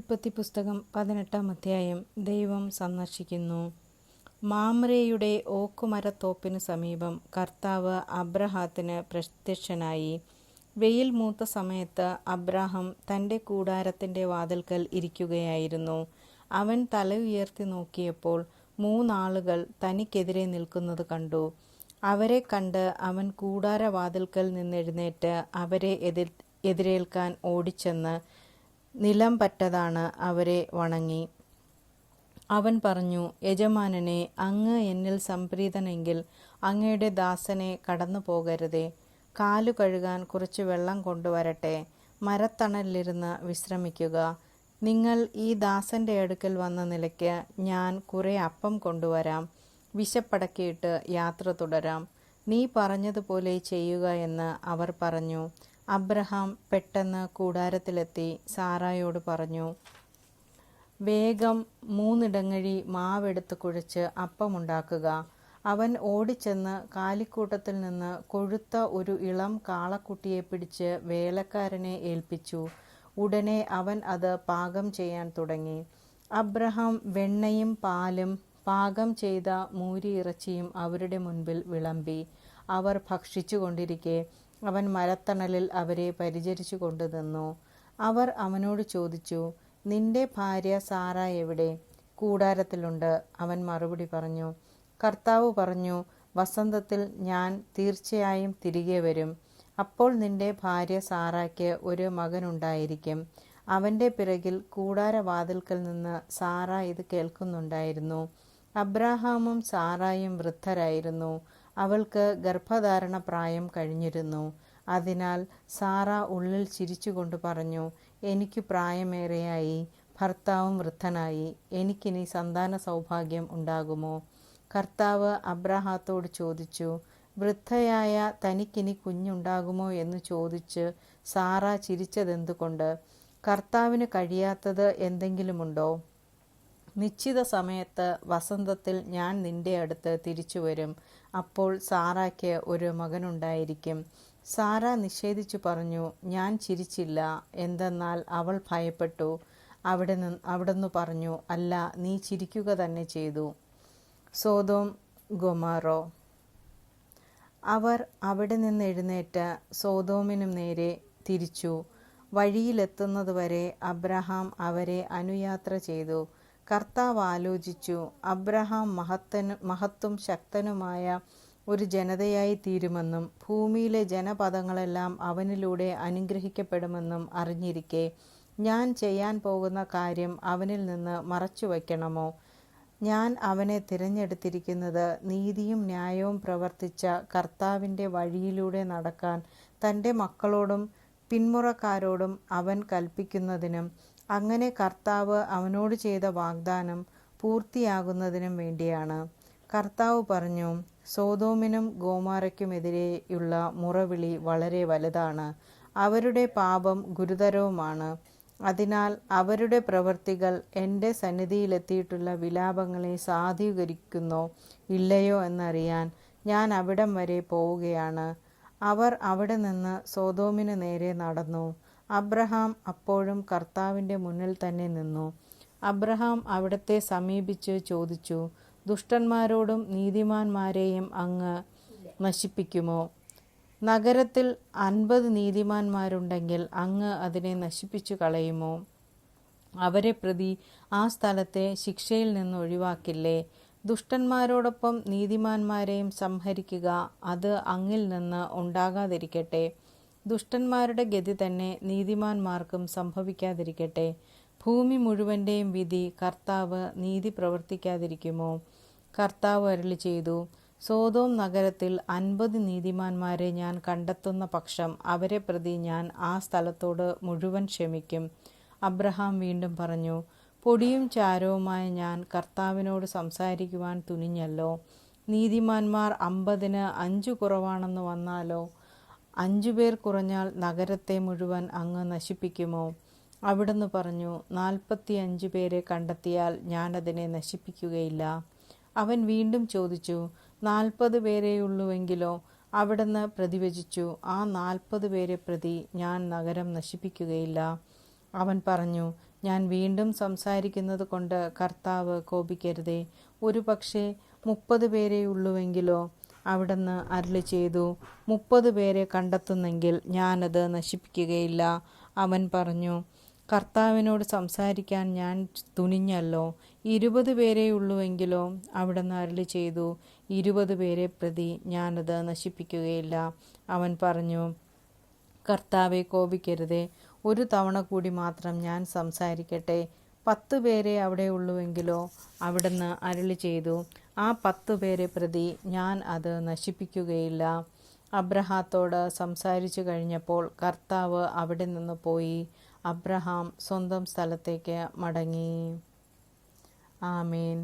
ഉൽപ്പത്തി പുസ്തകം 18-ാം അധ്യായം. ദൈവം സന്ദർശിക്കുന്നു. മാമ്രേയുടെ ഓക്കുമരത്തോപ്പിനു സമീപം കർത്താവ് അബ്രാഹത്തിന് പ്രത്യക്ഷനായി. വെയിൽ മൂത്ത സമയത്ത് അബ്രാഹം തൻ്റെ കൂടാരത്തിൻ്റെ വാതിൽക്കൽ ഇരിക്കുകയായിരുന്നു. അവൻ തല ഉയർത്തി നോക്കിയപ്പോൾ 3 ആളുകൾ തനിക്കെതിരെ നിൽക്കുന്നത് കണ്ടു. അവരെ കണ്ട് അവൻ കൂടാരവാതിൽക്കൽ നിന്നെഴുന്നേറ്റ് അവരെ എതിരേൽക്കാൻ ഓടിച്ചെന്ന് നിലം പറ്റതാണ് അവരെ വണങ്ങി. അവൻ പറഞ്ഞു, യജമാനനെ, അങ്ങ് എന്നിൽ സംപ്രീതനെങ്കിൽ അങ്ങയുടെ ദാസനെ കടന്നു പോകരുതേ. കാലു കഴുകാൻ കുറച്ച് വെള്ളം കൊണ്ടുവരട്ടെ. മരത്തണലിലിരുന്ന് വിശ്രമിക്കുക. നിങ്ങൾ ഈ ദാസൻ്റെ അടുക്കൽ വന്ന നിലയ്ക്ക് ഞാൻ കുറെ അപ്പം കൊണ്ടുവരാം. വിശപ്പടക്കിയിട്ട് യാത്ര തുടരാം. നീ പറഞ്ഞതുപോലെ ചെയ്യുക എന്ന് അവർ പറഞ്ഞു. അബ്രഹാം പെട്ടെന്ന് കൂടാരത്തിലെത്തി സാറായോട് പറഞ്ഞു, വേഗം 3 ഇടങ്ങഴി മാവെടുത്ത് കുഴച്ച് അപ്പമുണ്ടാക്കുക. അവൻ ഓടിച്ചെന്ന് കാലിക്കൂട്ടത്തിൽ നിന്ന് കൊഴുത്ത ഒരു ഇളം കാളക്കുട്ടിയെ പിടിച്ച് വേലക്കാരനെ ഏൽപ്പിച്ചു. ഉടനെ അവൻ അത് പാകം ചെയ്യാൻ തുടങ്ങി. അബ്രഹാം വെണ്ണയും പാലും പാകം ചെയ്ത മൂരിയിറച്ചിയും അവരുടെ മുൻപിൽ വിളമ്പി. അവർ ഭക്ഷിച്ചു കൊണ്ടിരിക്കെ അവൻ മരത്തണലിൽ അവരെ പരിചരിച്ചു കൊണ്ടു നിന്നു. അവർ അവനോട് ചോദിച്ചു, നിന്റെ ഭാര്യ സാറ എവിടെ? കൂടാരത്തിലുണ്ട്, അവൻ മറുപടി പറഞ്ഞു. കർത്താവ് പറഞ്ഞു, വസന്തത്തിൽ ഞാൻ തീർച്ചയായും തിരികെ വരും. അപ്പോൾ നിന്റെ ഭാര്യ സാറായ്ക്ക് ഒരു മകനുണ്ടായിരിക്കും. അവൻ്റെ പിറകിൽ കൂടാരവാതിൽക്കൽ നിന്ന് സാറ ഇത് കേൾക്കുന്നുണ്ടായിരുന്നു. അബ്രാഹാമും സാറായും വൃദ്ധരായിരുന്നു. അവൾക്ക് ഗർഭധാരണ പ്രായം കഴിഞ്ഞിരുന്നു. അതിനാൽ സാറ ഉള്ളിൽ ചിരിച്ചുകൊണ്ട് പറഞ്ഞു, എനിക്ക് പ്രായമേറെയായി, ഭർത്താവും വൃദ്ധനായി, എനിക്കിനി സന്താന സൗഭാഗ്യം ഉണ്ടാകുമോ? കർത്താവ് അബ്രാഹത്തോട് ചോദിച്ചു, വൃദ്ധയായ തനിക്കിനി കുഞ്ഞുണ്ടാകുമോ എന്ന് ചോദിച്ച് സാറ ചിരിച്ചതെന്തുകൊണ്ട്? കർത്താവിന് കഴിയാത്തത് എന്തെങ്കിലുമുണ്ടോ? നിശ്ചിത സമയത്ത് വസന്തത്തിൽ ഞാൻ നിന്റെ അടുത്ത് തിരിച്ചു വരും. അപ്പോൾ സാറായ്ക്ക് ഒരു മകനുണ്ടായിരിക്കും. സാറ നിഷേധിച്ചു പറഞ്ഞു, ഞാൻ ചിരിച്ചില്ല. എന്തെന്നാൽ അവൾ ഭയപ്പെട്ടു. അവിടുന്ന് പറഞ്ഞു, അല്ല, നീ ചിരിക്കുക തന്നെ ചെയ്തു. Sodom Gomorrah. അവർ അവിടെ നിന്ന് എഴുന്നേറ്റ് സോദോമിനു നേരെ തിരിച്ചു. വഴിയിലെത്തുന്നതുവരെ അബ്രഹാം അവരെ അനുയാത്ര ചെയ്തു. കർത്താവ് ആലോചിച്ചു, അബ്രഹാം മഹത്തും ശക്തനുമായ ഒരു ജനതയായി തീരുമെന്നും ഭൂമിയിലെ ജനപദങ്ങളെല്ലാം അവനിലൂടെ അനുഗ്രഹിക്കപ്പെടുമെന്നും അറിഞ്ഞിരിക്കെ ഞാൻ ചെയ്യാൻ പോകുന്ന കാര്യം അവനിൽ നിന്ന് മറച്ചു വയ്ക്കണമോ? ഞാൻ അവനെ തിരഞ്ഞെടുത്തിരിക്കുന്നത് നീതിയും ന്യായവും പ്രവർത്തിച്ച കർത്താവിൻ്റെ വഴിയിലൂടെ നടക്കാൻ തൻ്റെ മക്കളോടും പിന്മുറക്കാരോടും അവൻ കൽപ്പിക്കുന്നതിനും അങ്ങനെ കർത്താവ് അവനോട് ചെയ്ത വാഗ്ദാനം പൂർത്തിയാകുന്നതിനും വേണ്ടിയാണ്. കർത്താവ് പറഞ്ഞു, സോദോമിനും ഗോമോറയ്ക്കുമെതിരെയുള്ള മുറവിളി വളരെ വലുതാണ്. അവരുടെ പാപം ഗുരുതരവുമാണ്. അതിനാൽ അവരുടെ പ്രവൃത്തികൾ എൻ്റെ സന്നിധിയിലെത്തിയിട്ടുള്ള വിലാപങ്ങളെ സാധൂകരിക്കുന്നോ ഇല്ലയോ എന്നറിയാൻ ഞാൻ അവിടം വരെ പോവുകയാണ്. അവർ അവിടെ നിന്ന് സോദോമിന് നേരെ നടന്നു. അബ്രഹാം അപ്പോഴും കർത്താവിൻ്റെ മുന്നിൽ തന്നെ നിന്നു. അബ്രഹാം അവിടത്തെ സമീപിച്ച് ചോദിച്ചു, ദുഷ്ടന്മാരോടും നീതിമാന്മാരെയും അങ്ങ് നശിപ്പിക്കുമോ? നഗരത്തിൽ 50 നീതിമാന്മാരുണ്ടെങ്കിൽ അങ്ങ് അതിനെ നശിപ്പിച്ചു കളയുമോ? അവരെ പ്രതി ആ സ്ഥലത്തെ ശിക്ഷയിൽ നിന്ന് ഒഴിവാക്കില്ലേ? ദുഷ്ടന്മാരോടൊപ്പം നീതിമാന്മാരെയും സംഹരിക്കുക, അത് അങ്ങിൽ നിന്ന് ഉണ്ടാകാതിരിക്കട്ടെ. ദുഷ്ടന്മാരുടെ ഗതി തന്നെ നീതിമാന്മാർക്കും സംഭവിക്കാതിരിക്കട്ടെ. ഭൂമി മുഴുവൻ്റെയും വിധി കർത്താവ് നീതി പ്രവർത്തിക്കാതിരിക്കുമോ? കർത്താവ് അരുളി ചെയ്തു, സോദോം നഗരത്തിൽ 50 നീതിമാന്മാരെ ഞാൻ കണ്ടെത്തുന്ന പക്ഷം അവരെ പ്രതി ഞാൻ ആ സ്ഥലത്തോട് മുഴുവൻ ക്ഷമിക്കും. അബ്രഹാം വീണ്ടും പറഞ്ഞു, പൊടിയും ചാരവുമായ ഞാൻ കർത്താവിനോട് സംസാരിക്കുവാൻ തുനിഞ്ഞല്ലോ. നീതിമാന്മാർ 50-ന് 5 കുറവാണെന്ന് വന്നാലോ? 5 പേർ കുറഞ്ഞാൽ നഗരത്തെ മുഴുവൻ അങ്ങ് നശിപ്പിക്കുമോ? അവിടുന്ന് പറഞ്ഞു, 45 പേരെ കണ്ടെത്തിയാൽ ഞാനതിനെ നശിപ്പിക്കുകയില്ല. അവൻ വീണ്ടും ചോദിച്ചു, 40 പേരെയുള്ളുവെങ്കിലോ? അവിടുന്ന് പ്രതിവചിച്ചു, ആ 40 പേരെ പ്രതി ഞാൻ നഗരം നശിപ്പിക്കുകയില്ല. അവൻ പറഞ്ഞു, ഞാൻ വീണ്ടും സംസാരിക്കുന്നത് കൊണ്ട് കർത്താവ് കോപിക്കരുതേ. ഒരു പക്ഷേ 30 പേരേ ഉള്ളുവെങ്കിലോ? അവിടുന്ന് അരുളി ചെയ്തു, 30 പേരെ കണ്ടെത്തുന്നെങ്കിൽ ഞാനത് നശിപ്പിക്കുകയില്ല. അവൻ പറഞ്ഞു, കർത്താവിനോട് സംസാരിക്കാൻ ഞാൻ തുനിഞ്ഞല്ലോ. 20 പേരേ ഉള്ളുവെങ്കിലോ? അവിടുന്ന് അരുളി ചെയ്തു, 20 പേരെ പ്രതി ഞാനത് നശിപ്പിക്കുകയില്ല. അവൻ പറഞ്ഞു, കർത്താവെ കോപിക്കരുതേ. ഒരു തവണ കൂടി മാത്രം ഞാൻ സംസാരിക്കട്ടെ. 10 പേരെ അവിടെ ഉള്ളുവെങ്കിലോ? അവിടുന്ന് അരുളി ചെയ്തു, ആ 10 പേരെ പ്രതി ഞാൻ അത് നശിപ്പിക്കുകയില്ല. അബ്രഹാത്തോട് സംസാരിച്ചു കഴിഞ്ഞപ്പോൾ കർത്താവ് അവിടെ നിന്ന് പോയി. അബ്രഹാം സ്വന്തം സ്ഥലത്തേക്ക് മടങ്ങി. ആമേൻ.